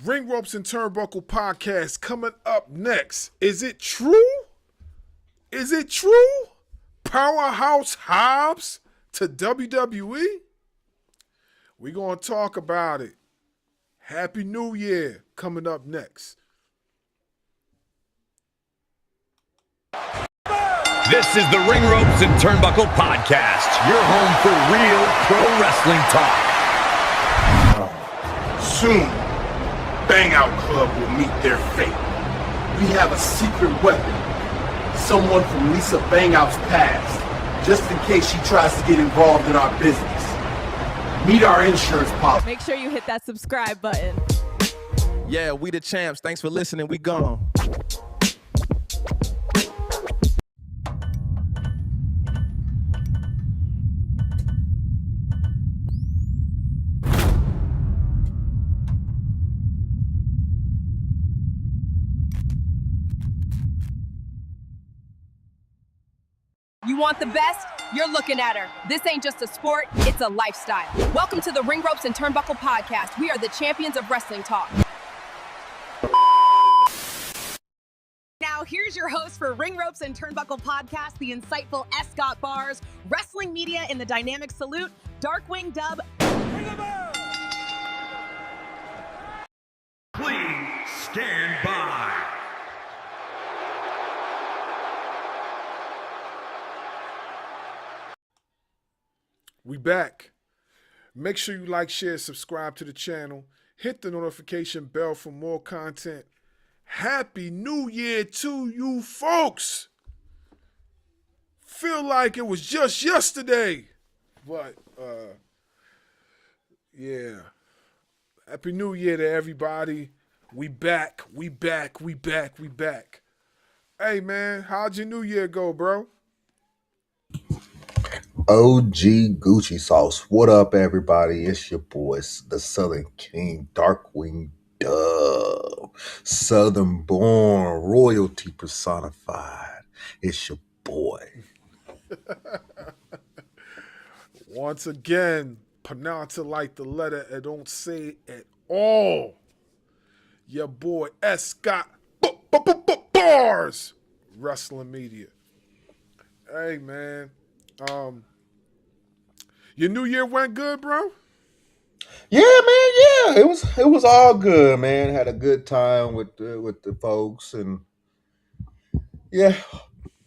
Ring Ropes and Turnbuckle podcast coming up next. Is it true? Is it true? Powerhouse Hobbs to WWE? We're going to talk about it. Happy New Year coming up next. This is the Ring Ropes and Turnbuckle podcast, your home for real pro wrestling talk. Soon, Bang Out Club will meet their fate. We have a secret weapon. Someone from Lisa Bang Out's past, just in case she tries to get involved in our business. Meet our insurance policy. Make sure you hit that subscribe button. Yeah, we the champs. Thanks for listening. We gone. You want the best? You're looking at her. This ain't just a sport, it's a lifestyle. Welcome to the Ring Ropes and Turnbuckle podcast. We are the champions of wrestling talk. Now, here's your host for Ring Ropes and Turnbuckle podcast, the insightful S. Scott Bars, wrestling media in the dynamic salute, Darkwing Dub. Please stand by. We back. Make sure you like, share, subscribe to the channel. Hit the notification bell for more content. Happy New Year to you folks. Feel like it was just yesterday. But, yeah. Happy New Year to everybody. We back. Hey, man, how'd your New Year go, bro? OG Gucci sauce. What up, everybody? It's your boy, the Southern King, Darkwing Dub. Southern born, royalty personified. It's your boy. Once again, pronounce it like the letter and don't say it at all. Your boy S. Scott Bars, wrestling media. Hey, man. Your New Year went good, bro? Yeah, man. Yeah, it was all good, man. Had a good time with the folks, and yeah,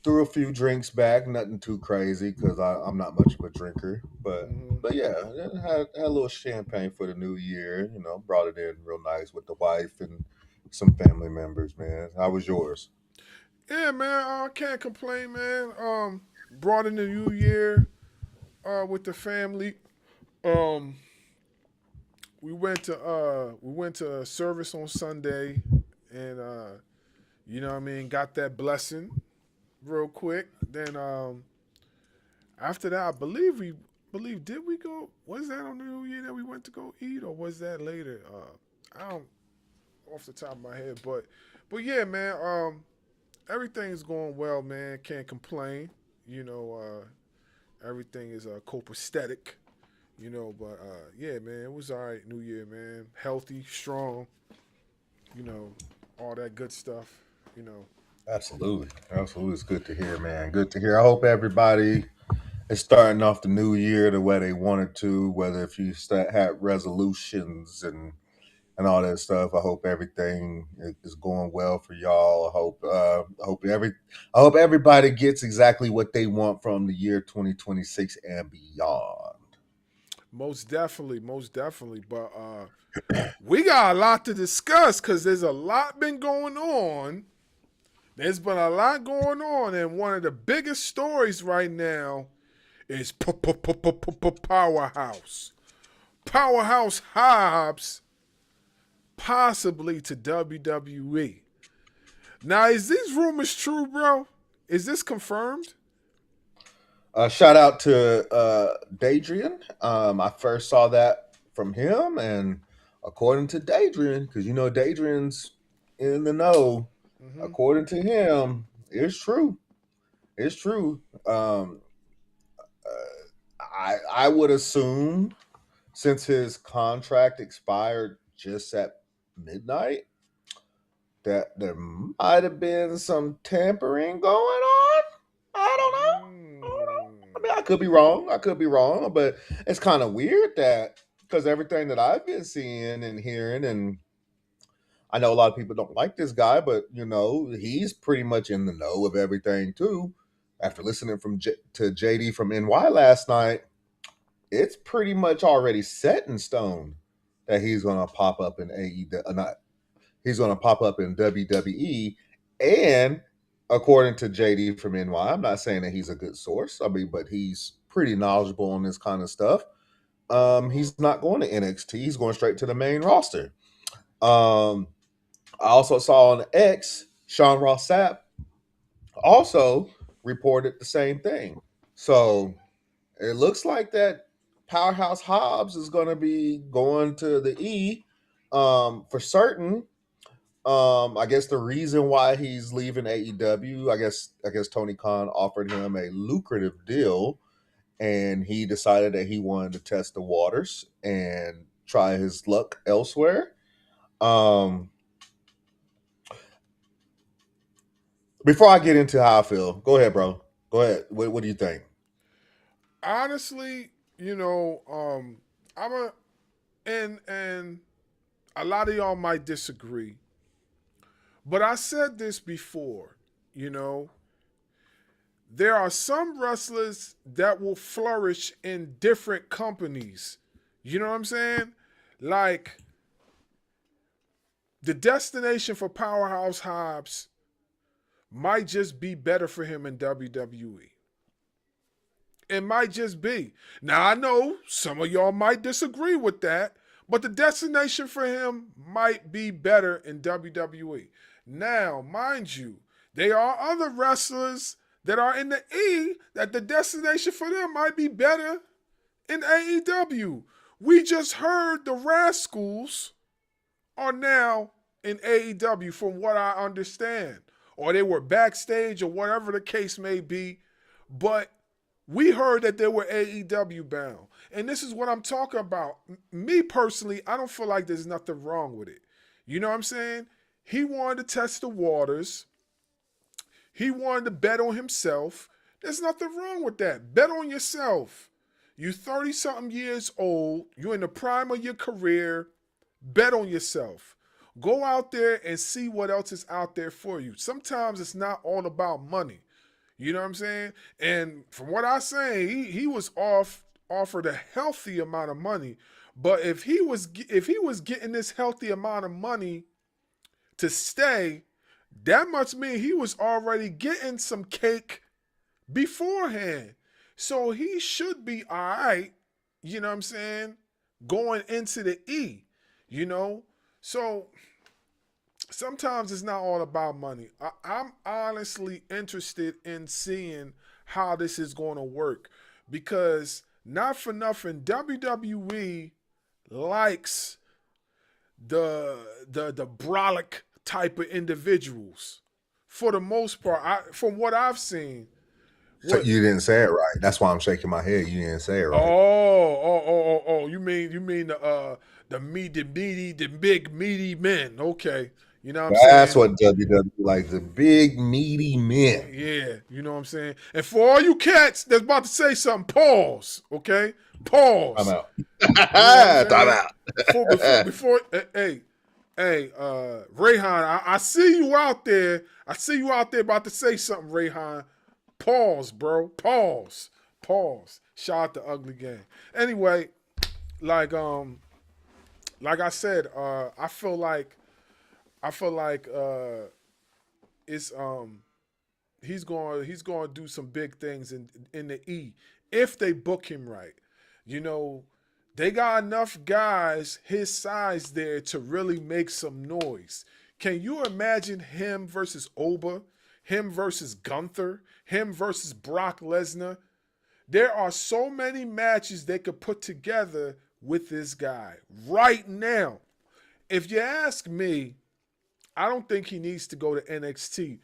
threw a few drinks back. Nothing too crazy because I'm not much of a drinker, but yeah, had a little champagne for the New Year. You know, brought it in real nice with the wife and some family members. Man, how was yours? Yeah, man. I can't complain, man. Brought in the New Year with the family. We went to a service on Sunday, and you know what I mean, got that blessing real quick. Then after that, I believe did we go? Was that on the New Year that we went to go eat, or was that later? I don't off the top of my head, but yeah, man. Everything's going well, man. Can't complain. You know, everything is copacetic. You know, but yeah, man, it was all right. New Year, man. Healthy, strong. You know, all that good stuff. You know. Absolutely. It's good to hear, man. Good to hear. I hope everybody is starting off the new year the way they wanted to. Whether if you had resolutions and all that stuff, I hope everything is going well for y'all. I hope everybody gets exactly what they want from the year 2026 and beyond. Most definitely. But we got a lot to discuss because there's a lot been going on. There's been a lot going on, and one of the biggest stories right now is Powerhouse. Powerhouse Hobbs possibly to WWE. Now, is these rumors true, bro? Is this confirmed? Shout out to Dadrian. I first saw that from him, and according to Dadrian, because you know Dadrian's in the know, according to him, it's true. It's true. I would assume since his contract expired just at midnight that there might have been some tampering going on. I don't know. I mean, I could be wrong. But it's kind of weird that because everything that I've been seeing and hearing, and I know a lot of people don't like this guy, but he's pretty much in the know of everything too. After listening to JD from NY last night, it's pretty much already set in stone that he's going to pop up in AEW. Not he's going to pop up in WWE, and according to JD from NY, I'm not saying that he's a good source. I mean, but he's pretty knowledgeable on this kind of stuff. He's not going to NXT. He's going straight to the main roster. I also saw on X, Sean Ross Sapp also reported the same thing. So it looks like that Powerhouse Hobbs is going to be going to the E for certain. I guess the reason why he's leaving AEW, I guess Tony Khan offered him a lucrative deal, and he decided that he wanted to test the waters and try his luck elsewhere. Before I get into how I feel, go ahead, bro. Go ahead. What do you think? Honestly, I'm a and a lot of y'all might disagree, but I said this before. There are some wrestlers that will flourish in different companies. You know what I'm saying? Like the destination for Powerhouse Hobbs might just be better for him in WWE. It might just be. Now, I know some of y'all might disagree with that, but the destination for him might be better in WWE. Now, mind you, there are other wrestlers that are in the E that the destination for them might be better in AEW. We just heard the Rascals are now in AEW from what I understand. Or they were backstage or whatever the case may be. But we heard that they were AEW bound. And this is what I'm talking about. Me personally, I don't feel like there's nothing wrong with it. You know what I'm saying? He wanted to test the waters. He wanted to bet on himself. There's nothing wrong with that. Bet on yourself. You're 30-something years old. You're in the prime of your career. Bet on yourself. Go out there and see what else is out there for you. Sometimes it's not all about money. You know what I'm saying? And from what I say, he was offered a healthy amount of money. But if he was getting this healthy amount of money to stay, that must mean he was already getting some cake beforehand. So he should be all right, you know what I'm saying, going into the E, So sometimes it's not all about money. I'm honestly interested in seeing how this is going to work because not for nothing, WWE likes the brolic type of individuals for the most part. From what I've seen. So you didn't say it right. That's why I'm shaking my head. You didn't say it right. Oh. You mean the big meaty men? Okay. You know what I'm saying? That's what WWE like, the big meaty men. Yeah, you know what I'm saying? And for all you cats that's about to say something, pause, okay? Pause. I'm out. Time out. Before hey, Rayhan, I see you out there. I see you out there about to say something, Rayhan. Pause, bro. Pause. Shout out to Ugly Gang. Anyway, like I said, I feel like it's he's going to do some big things in the E if they book him right. They got enough guys his size there to really make some noise. Can you imagine him versus Oba, him versus Gunther, him versus Brock Lesnar? There are so many matches they could put together with this guy right now. If you ask me, I don't think he needs to go to NXT,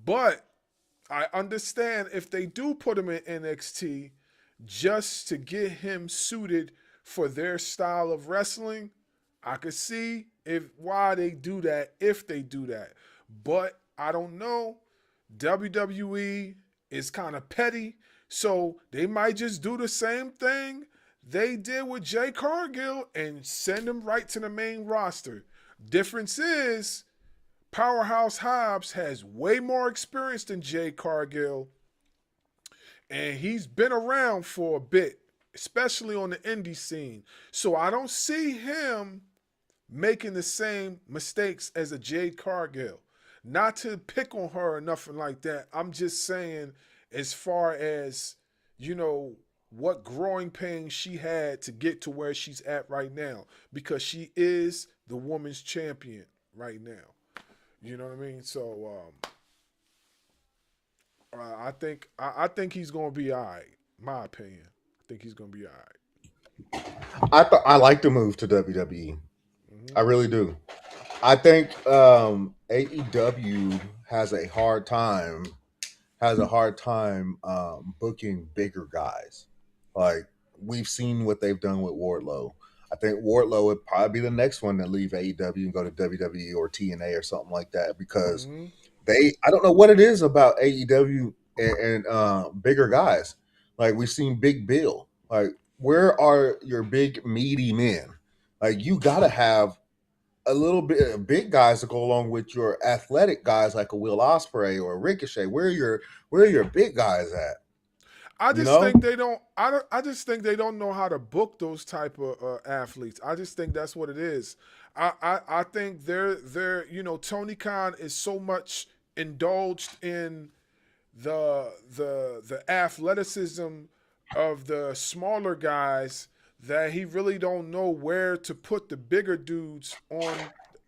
but I understand if they do put him in NXT just to get him suited for their style of wrestling, I could see why they do that if they do that. But I don't know. WWE is kind of petty, so they might just do the same thing they did with Jay Cargill and send him right to the main roster. Difference is Powerhouse Hobbs has way more experience than Jay Cargill, and he's been around for a bit, especially on the indie scene. So I don't see him making the same mistakes as a Jade Cargill. Not to pick on her or nothing like that. I'm just saying, as far as, what growing pains she had to get to where she's at right now, because she is the women's champion right now. You know what I mean? So I think he's gonna be all right. My opinion. I think he's gonna be all right. I like the move to WWE. I really do. I think AEW has a hard time booking bigger guys. Like, we've seen what they've done with Wardlow. I think Wardlow would probably be the next one to leave AEW and go to WWE or TNA or something like that, because I don't know what it is about AEW and bigger guys. Like, we've seen Big Bill. Like, where are your big meaty men? Like, you got to have a little bit of big guys to go along with your athletic guys, like a Will Ospreay or a Ricochet. Where are your big guys at? I just think they don't. I just think they don't know how to book those type of athletes. I just think that's what it is. I think they're Tony Khan is so much indulged in the athleticism of the smaller guys that he really don't know where to put the bigger dudes on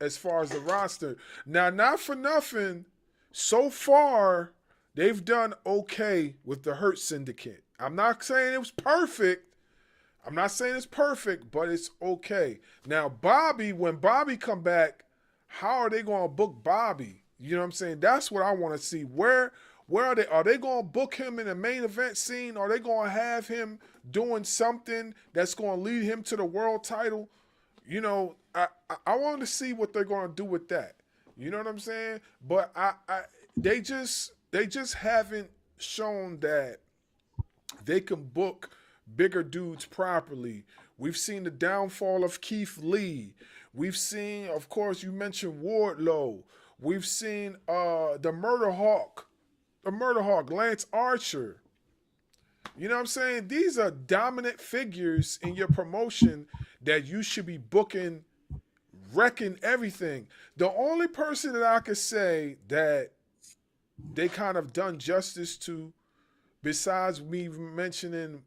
as far as the roster. Now, not for nothing, so far they've done okay with the Hurt Syndicate. I'm not saying it was perfect. I'm not saying it's perfect, but it's okay. Now, Bobby, when Bobby come back, how are they going to book Bobby? You know what I'm saying? That's what I want to see. Where are they? Are they going to book him in the main event scene? Are they going to have him doing something that's going to lead him to the world title? I want to see what they're going to do with that. You know what I'm saying? But they just haven't shown that they can book bigger dudes properly. We've seen the downfall of Keith Lee. We've seen, of course, you mentioned Wardlow. We've seen the Murder Hawk, Lance Archer. You know what I'm saying? These are dominant figures in your promotion that you should be booking, wrecking everything. The only person that I could say that they kind of done justice to, besides me mentioning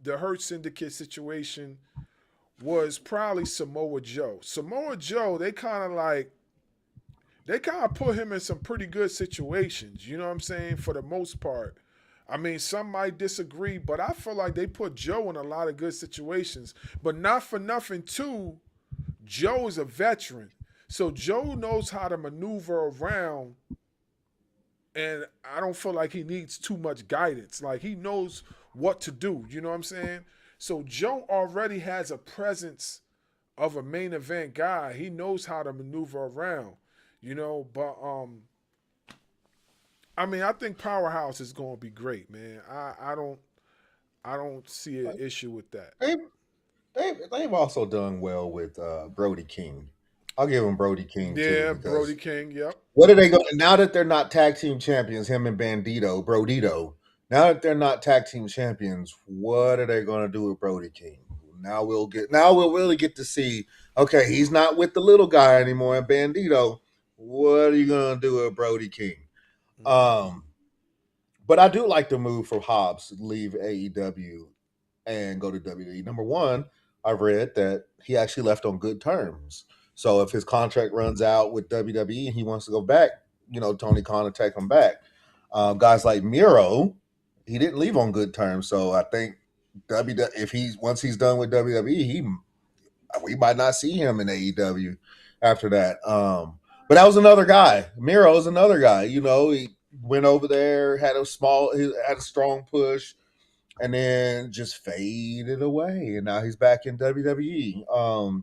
the Hurt Syndicate situation, was probably Samoa Joe. Samoa Joe, they kind of put him in some pretty good situations, you know what I'm saying, for the most part. I mean, some might disagree, but I feel like they put Joe in a lot of good situations. But not for nothing, too, Joe is a veteran. So Joe knows how to maneuver around, and I don't feel like he needs too much guidance. Like, he knows what to do, you know what I'm saying? So Joe already has a presence of a main event guy. He knows how to maneuver around, but I think Powerhouse is going to be great, man. I don't see an issue with that. They've also done well with Brody King. I'll give him Brody King too. Yeah, Brody King, yep. What are they going now that they're not tag team champions, him and Brodito? Now that they're not tag team champions, what are they going to do with Brody King? Now we'll really get to see, okay, he's not with the little guy anymore and Bandito. What are you going to do with Brody King? But I do like the move for Hobbs to leave AEW and go to WWE. Number one, I've read that he actually left on good terms. So if his contract runs out with WWE and he wants to go back, Tony Khan will take him back. Guys like Miro, he didn't leave on good terms. So I think once he's done with WWE, we might not see him in AEW after that. But that was another guy. Miro is another guy. He went over there, had a strong push, and then just faded away. And now he's back in WWE.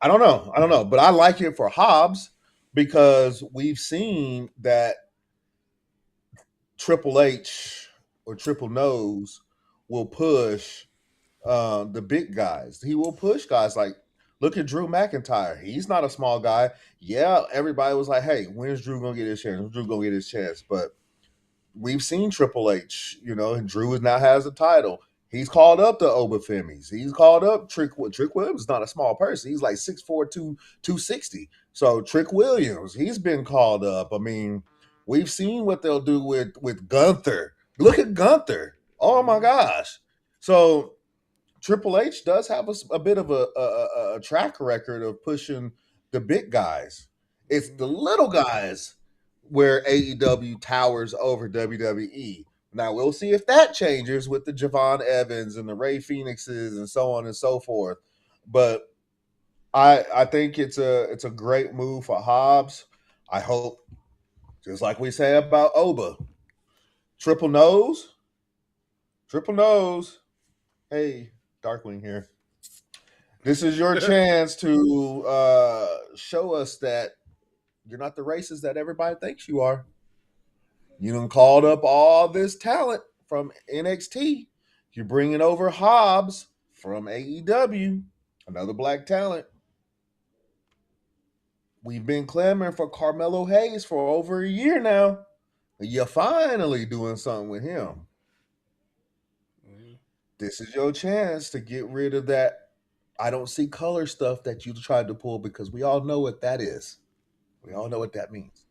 I don't know, but I like it for Hobbs because we've seen that Triple H or Triple Nose will push the big guys. He will push guys like look at Drew McIntyre. He's not a small guy. Yeah, everybody was like, "Hey, when's Drew gonna get his chance? When's Drew gonna get his chance?" But we've seen Triple H, and Drew now has a title. He's called up the Obafemis. He's called up Trick Williams is not a small person. He's like 6'4", 260. So Trick Williams, he's been called up. I mean, we've seen what they'll do with Gunther. Look at Gunther. Oh my gosh. So Triple H does have a bit of a track record of pushing the big guys. It's the little guys where AEW towers over WWE. Now we'll see if that changes with the Javon Evans and the Ray Phoenixes and so on and so forth. But I think it's a great move for Hobbs. I hope, just like we say about Oba, triple nose. Hey, Darkwing here. This is your chance to show us that you're not the racist that everybody thinks you are. You done called up all this talent from NXT. You're bringing over Hobbs from AEW, another black talent. We've been clamoring for Carmelo Hayes for over a year now. You're finally doing something with him. This is your chance to get rid of that I don't see color stuff that you tried to pull, because we all know what that is. We all know what that means.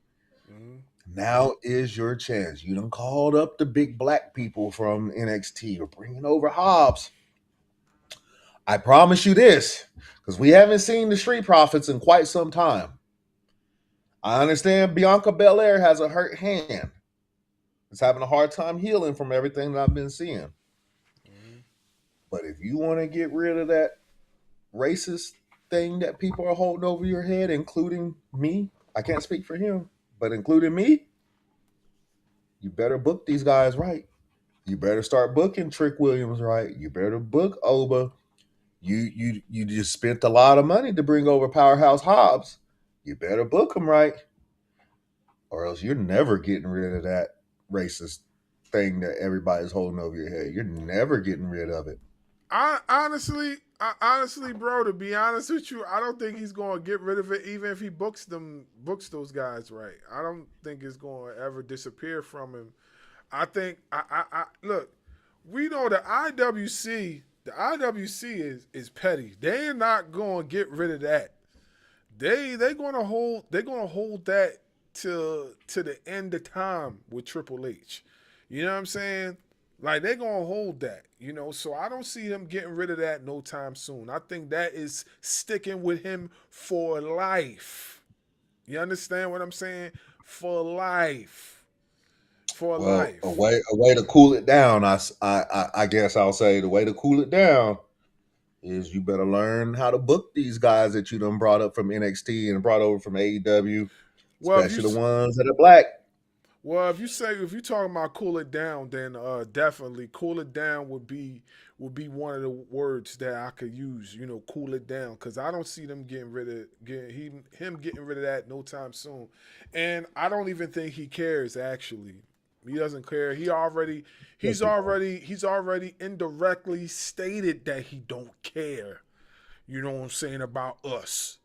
Mm-hmm. Now is your chance. You done called up the big black people from NXT. You're bringing over Hobbs. I promise you this, because we haven't seen the Street Profits in quite some time. I understand Bianca Belair has a hurt hand. It's having a hard time healing from everything that I've been seeing. Mm-hmm. But if you want to get rid of that racist thing that people are holding over your head, including me, I can't speak for him, but including me, you better book these guys right. You better start booking Trick Williams right. You better book Oba. You just spent a lot of money to bring over Powerhouse Hobbs. You better book them right, or else you're never getting rid of that racist thing that everybody's holding over your head. You're never getting rid of it. I honestly, bro, to be honest with you, I don't think he's going to get rid of it, even if he books those guys right. I don't think it's going to ever disappear from him. I think, look, we know the IWC is petty. They're not going to get rid of that. They're going to hold that to the end of time with Triple H. You know what I'm saying? Like, they're going to hold that, so I don't see him getting rid of that no time soon. I think that is sticking with him for life. You understand what I'm saying? For life. For life. A way to cool it down, I guess I'll say the way to cool it down is you better learn how to book these guys that you done brought up from NXT and brought over from AEW, especially the ones that are black. Well, if you're talking about cool it down, then definitely cool it down would be one of the words that I could use. Cool it down, because I don't see them getting rid of that no time soon, and I don't even think he cares. Actually, he doesn't care. He's already indirectly stated that he don't care. You know what I'm saying about us?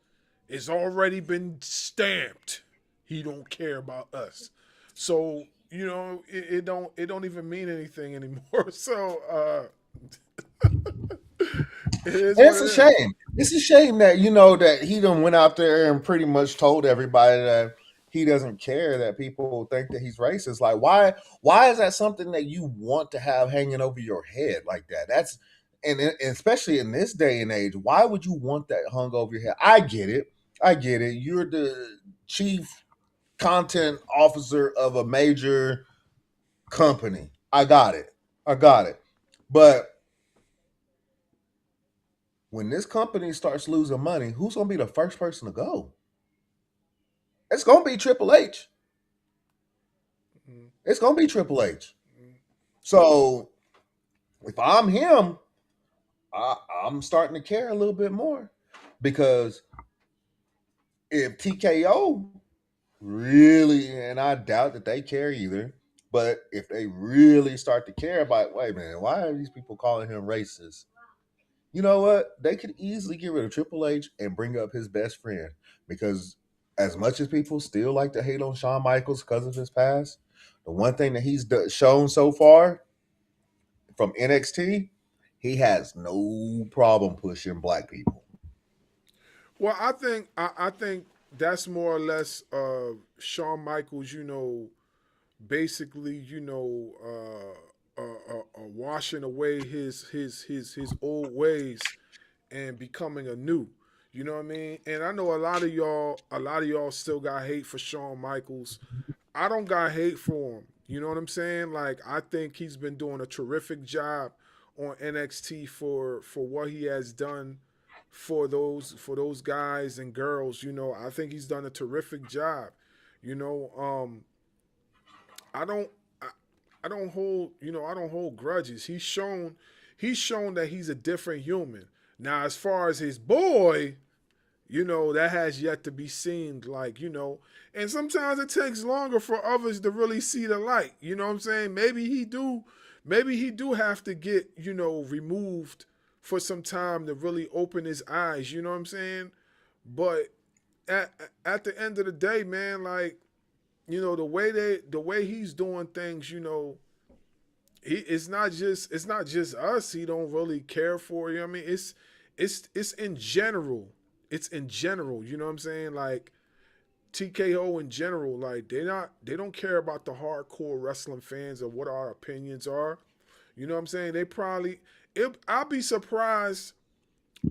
It's already been stamped. He don't care about us. So, it don't even mean anything anymore. So it's a shame. It's a shame that that he done went out there and pretty much told everybody that he doesn't care that people think that he's racist. Like, why is that something that you want to have hanging over your head like that? That's and especially in this day and age, why would you want that hung over your head? I get it. You're the chief content officer of a major company. I got it. But when this company starts losing money, who's going to be the first person to go? It's going to be Triple H. It's going to be Triple H. So if I'm him, I'm starting to care a little bit more. because if TKO really, and I doubt that they care either, but if they really start to care about, wait a minute, why are these people calling him racist? You know what? They could easily get rid of Triple H and bring up his best friend, because as much as people still like to hate on Shawn Michaels because of his past, the one thing that he's shown so far from NXT, he has no problem pushing black people. Well, I think that's more or less Shawn Michaels, basically, washing away his old ways and becoming a new. You know what I mean? And I know a lot of y'all still got hate for Shawn Michaels. I don't got hate for him. You know what I'm saying? Like, I think he's been doing a terrific job on NXT for what he has done for those guys and girls. I think he's done a terrific job. You know, I don't I, I don't hold I don't hold grudges. He's shown that he's a different human. Now, as far as his boy, that has yet to be seen. Like, and sometimes it takes longer for others to really see the light. You know what I'm saying? Maybe he do have to get, removed for some time to really open his eyes. You know what I'm saying? But at the end of the day, man, like, the way he's doing things, it's not just us he don't really care for. You know what I mean? It's in general. It's in general, you know what I'm saying? Like, TKO in general, like, they don't care about the hardcore wrestling fans or what our opinions are. You know what I'm saying? I'll be surprised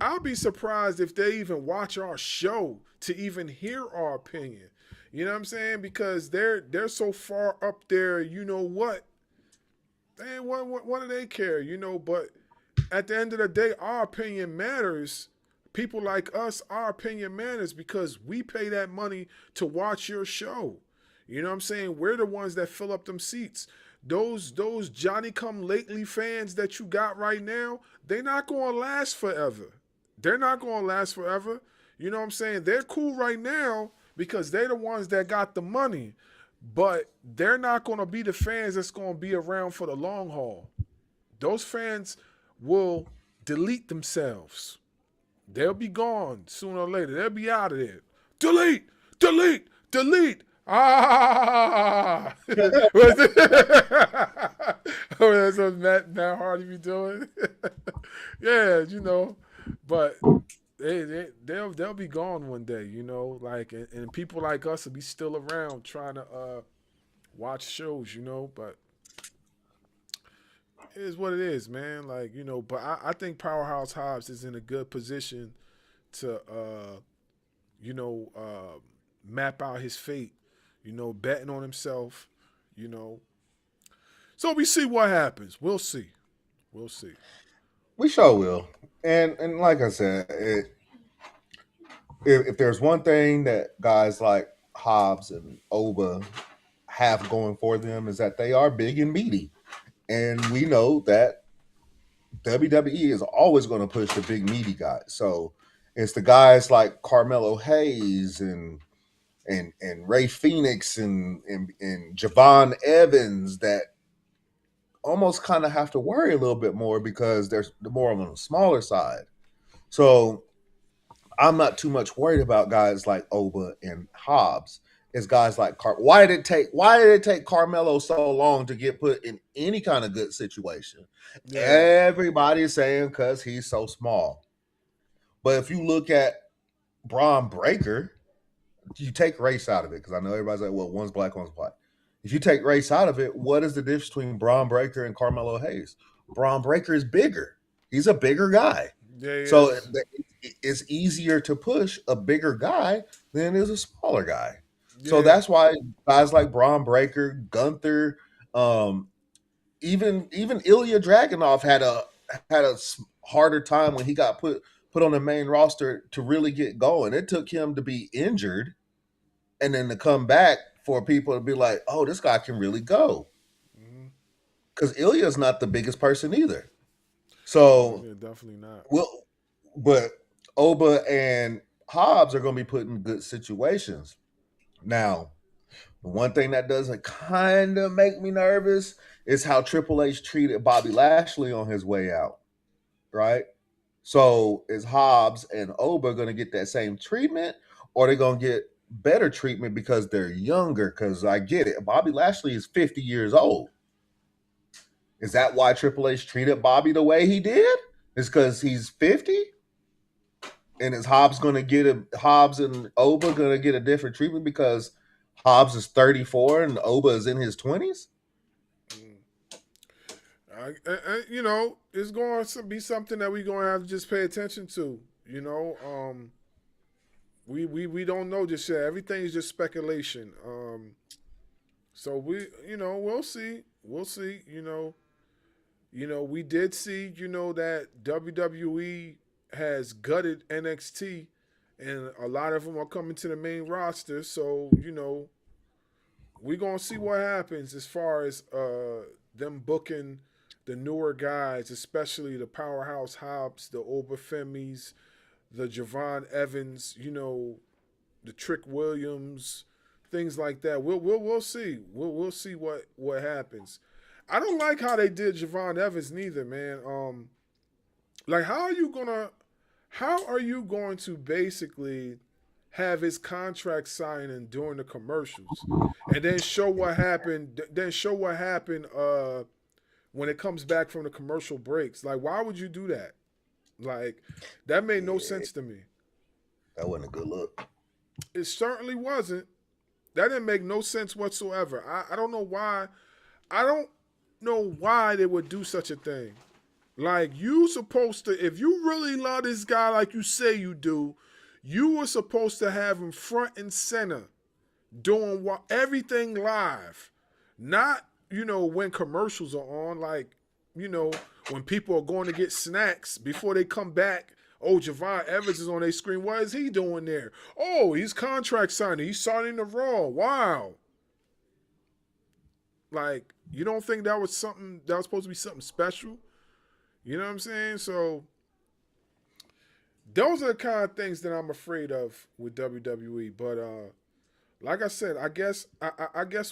if they even watch our show to even hear our opinion. You know what I'm saying? Because they're so far up there, you know what? What do they care? But at the end of the day, our opinion matters. People like us, our opinion matters because we pay that money to watch your show. You know what I'm saying? We're the ones that fill up them seats. Those Johnny come lately fans that you got right now, they're not going to last forever. They're not going to last forever. You know what I'm saying? They're cool right now because they're the ones that got the money. But they're not going to be the fans that's going to be around for the long haul. Those fans will delete themselves. They'll be gone sooner or later. They'll be out of there. Delete, delete, delete. Ah! That's what Matt Hardy be doing. Yeah, but they'll be gone one day, like, and people like us will be still around trying to watch shows, but it is what it is, man. Like, but I think Powerhouse Hobbs is in a good position to, map out his fate, betting on himself, So we see what happens. We'll see. We'll see. We sure will. And like I said, if there's one thing that guys like Hobbs and Oba have going for them is that they are big and meaty. And we know that WWE is always going to push the big meaty guys. So it's the guys like Carmelo Hayes and Ray Phoenix and Javon Evans that almost kind of have to worry a little bit more because they're more on the smaller side. So I'm not too much worried about guys like Oba and Hobbs. It's guys like why did it take Carmelo so long to get put in any kind of good situation? Yeah. Everybody's saying because he's so small. But if you look at Braun Breaker, you take race out of it, because I know everybody's like, well, one's black, one's white. If you take race out of it, what is the difference between Braun Breaker and Carmelo Hayes? Braun Breaker is bigger. He's a bigger guy. Yeah, so it's easier to push a bigger guy than it is a smaller guy. Yeah. So that's why guys like Braun Breaker, Gunther, even Ilya Dragunov had a harder time when he got put on the main roster to really get going. It took him to be injured and then to come back for people to be like, oh, this guy can really go. Because Ilya is not the biggest person either. So yeah, definitely not. Well, but Oba and Hobbs are going to be put in good situations. Now, the one thing that doesn't kind of make me nervous is how Triple H treated Bobby Lashley on his way out, right? So is Hobbs and Oba going to get that same treatment, or are they going to get better treatment because they're younger? Because I get it. Bobby Lashley is 50 years old. Is that why Triple H treated Bobby the way he did? Is because he's 50? And is Hobbs and Oba going to get a different treatment because Hobbs is 34 and Oba is in his 20s? You know, it's going to be something that we're going to have to just pay attention to. You know, we don't know just yet. Everything is just speculation. So we'll see. We'll see. We did see, that WWE has gutted NXT, and a lot of them are coming to the main roster. So we're gonna see what happens as far as them booking the newer guys, especially the Powerhouse Hobbs, the Oberfemis, the Javon Evans, the Trick Williams, things like that. We'll see. We'll see what happens. I don't like how they did Javon Evans neither, man. Like how are you going to basically have his contract signing during the commercials and then show what happened when it comes back from the commercial breaks? Like, why would you do that? Like, that made no sense to me. That wasn't a good look. It certainly wasn't. That didn't make no sense whatsoever. I don't know why. I don't know why they would do such a thing. Like, you supposed to, if you really love this guy like you say you do, you were supposed to have him front and center doing everything live. Not, when commercials are on, like, when people are going to get snacks before they come back. Oh, Javon Evans is on their screen. What is he doing there? Oh, he's contract signing. He's signing the Raw. Wow. Like, you don't think that was something that was supposed to be something special? You know what I'm saying? So those are the kind of things that I'm afraid of with WWE. But like I said, I guess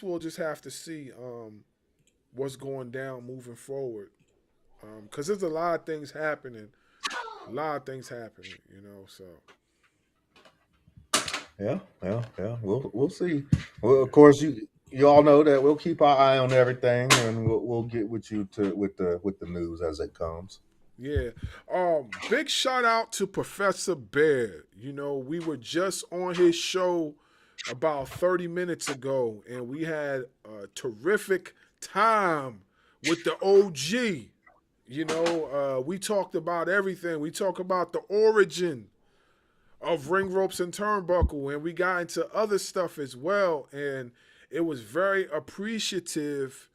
we'll just have to see what's going down moving forward. Because there's a lot of things happening. So. Yeah. We'll see. Well, of course, you all know that we'll keep our eye on everything, and we'll get with you with the news as it comes. Yeah. Big shout out to Professor Bear. We were just on his show about 30 minutes ago, and we had a terrific time with the OG. We talked about everything. We talked about the origin of Ring Ropes and Turnbuckle, and we got into other stuff as well. And it was very appreciative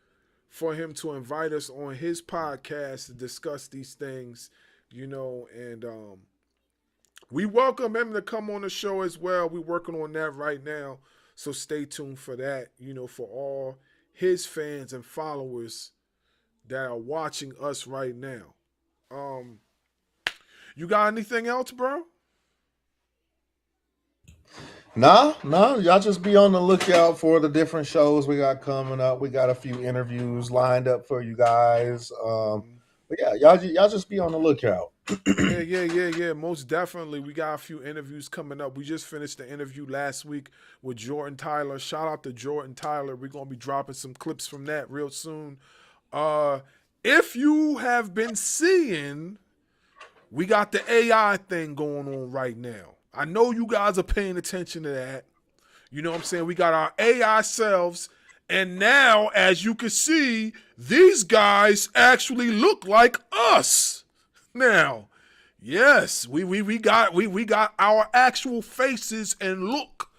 for him to invite us on his podcast to discuss these things, and we welcome him to come on the show as well. We're working on that right now, so stay tuned for that, for all his fans and followers that are watching us right now. You got anything else, bro? No, y'all just be on the lookout for the different shows we got coming up. We got a few interviews lined up for you guys. But yeah, y'all just be on the lookout. Yeah. Most definitely. We got a few interviews coming up. We just finished the interview last week with Jordan Tyler. Shout out to Jordan Tyler. We're going to be dropping some clips from that real soon. If you have been seeing, we got the AI thing going on right now. I know you guys are paying attention to that. You know what I'm saying? We got our AI selves, and now, as you can see, these guys actually look like us. Now, yes, we got our actual faces and look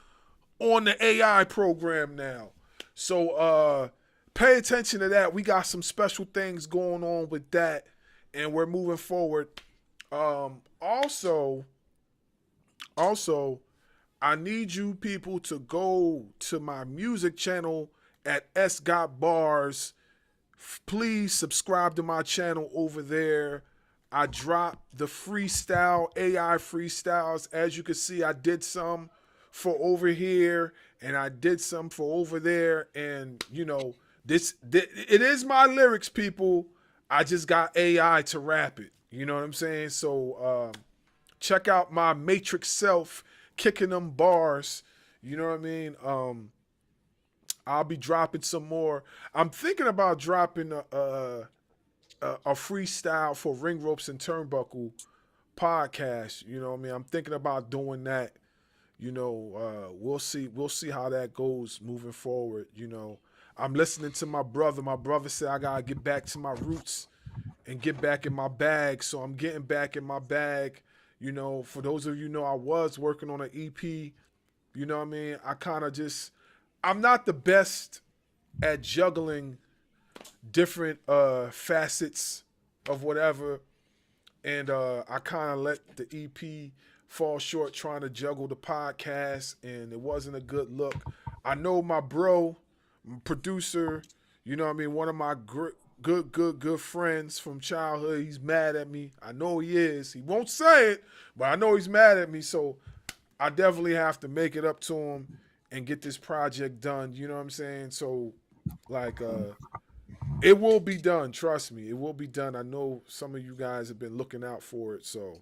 on the AI program now. So pay attention to that. We got some special things going on with that, and we're moving forward. Also, I need you people to go to my music channel at S Got Bars. Please subscribe to my channel over there. I dropped the freestyle, AI freestyles. As you can see, I did some for over here and I did some for over there. And, you know, it is my lyrics, people. I just got AI to rap it. You know what I'm saying? So check out my Matrix self kicking them bars. You know what I mean? I'll be dropping some more. I'm thinking about dropping a freestyle for Ring Ropes and Turnbuckle podcast. You know what I mean? I'm thinking about doing that. You know, we'll see how that goes moving forward. You know, I'm listening to my brother. My brother said I gotta get back to my roots and get back in my bag. So I'm getting back in my bag. You know, for those of you know, I was working on an EP. You know what I mean? I'm not the best at juggling different facets of whatever. And I kind of let the EP fall short trying to juggle the podcast, and it wasn't a good look. I know my bro, producer, you know what I mean, one of my good friends from childhood, he's mad at me. I know he is. He won't say it, but I know he's mad at me, so I definitely have to make it up to him and get this project done, you know what I'm saying? So, like, it will be done, trust me. It will be done. I know some of you guys have been looking out for it, so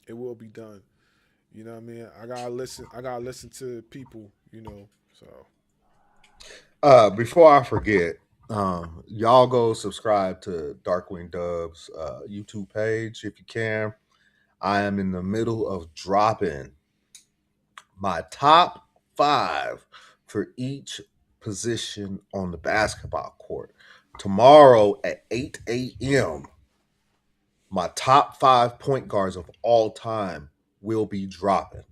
it will be done. You know what I mean? I gotta listen to people, you know, so. Before I forget, y'all go subscribe to Darkwing Dub's YouTube page if you can. I am in the middle of dropping my top 5 for each position on the basketball court. Tomorrow at 8 a.m., my top 5 point guards of all time will be dropping.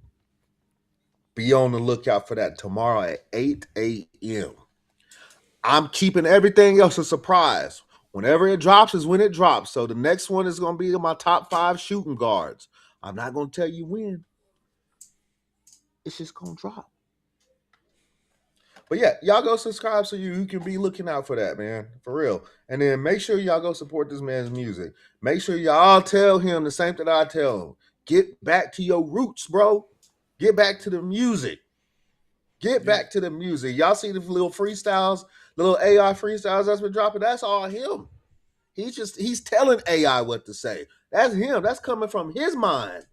Be on the lookout for that tomorrow at 8 a.m. I'm keeping everything else a surprise. Whenever it drops is when it drops. So the next one is going to be my top 5 shooting guards. I'm not going to tell you when. It's just going to drop. But yeah, y'all go subscribe so you can be looking out for that, man. For real. And then make sure y'all go support this man's music. Make sure y'all tell him the same thing I tell him. Get back to your roots, bro. Get back to the music. Get back to the music. Y'all see the little freestyles, little AI freestyles that's been dropping? That's all him. He's telling AI what to say. That's him. That's coming from his mind.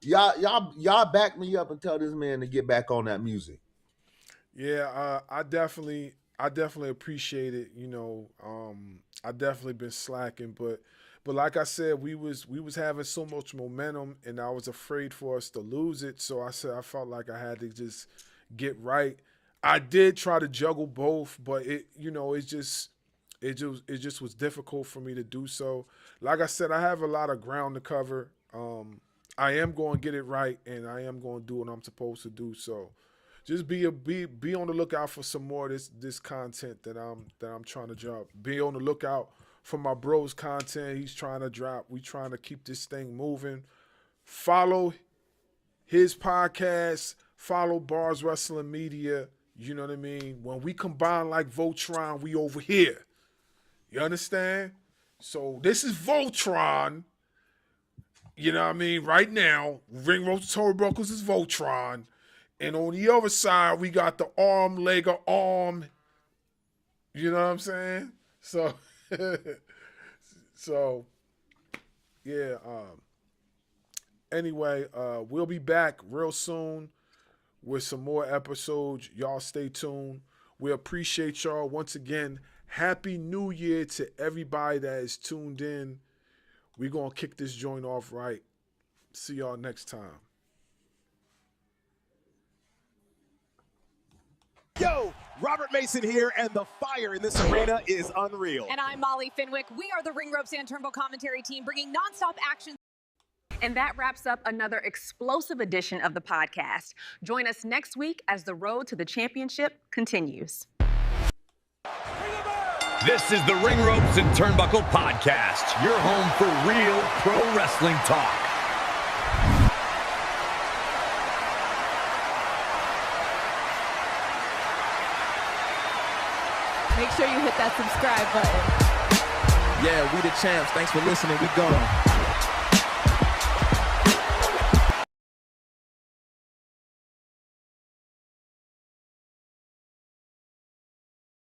Y'all back me up and tell this man to get back on that music. Yeah, I definitely appreciate it. You know, I definitely been slacking, but like I said, we was having so much momentum, and I was afraid for us to lose it. So I said I felt like I had to just get right. I did try to juggle both, but it just was difficult for me to do so. Like I said, I have a lot of ground to cover. I am going to get it right, and I am going to do what I'm supposed to do. So. Just be on the lookout for some more of this content that I'm trying to drop. Be on the lookout for my bro's content he's trying to drop. We trying to keep this thing moving. Follow his podcast. Follow Bars Wrestling Media. You know what I mean? When we combine like Voltron, we over here. You understand? So this is Voltron. You know what I mean? Right now, Ring Ropes and Turnbuckle is Voltron. And on the other side, we got the leg of arm. You know what I'm saying? So, yeah. Anyway, we'll be back real soon with some more episodes. Y'all stay tuned. We appreciate y'all. Once again, Happy New Year to everybody that is tuned in. We're going to kick this joint off right. See y'all next time. Yo, Robert Mason here, and the fire in this arena is unreal. And I'm Molly Finwick. We are the Ring Ropes and Turnbuckle commentary team, bringing nonstop action. And that wraps up another explosive edition of the podcast. Join us next week as the road to the championship continues. This is the Ring Ropes and Turnbuckle podcast, your home for real pro wrestling talk. Make sure you hit that subscribe button. Yeah, we the champs. Thanks for listening. We gone.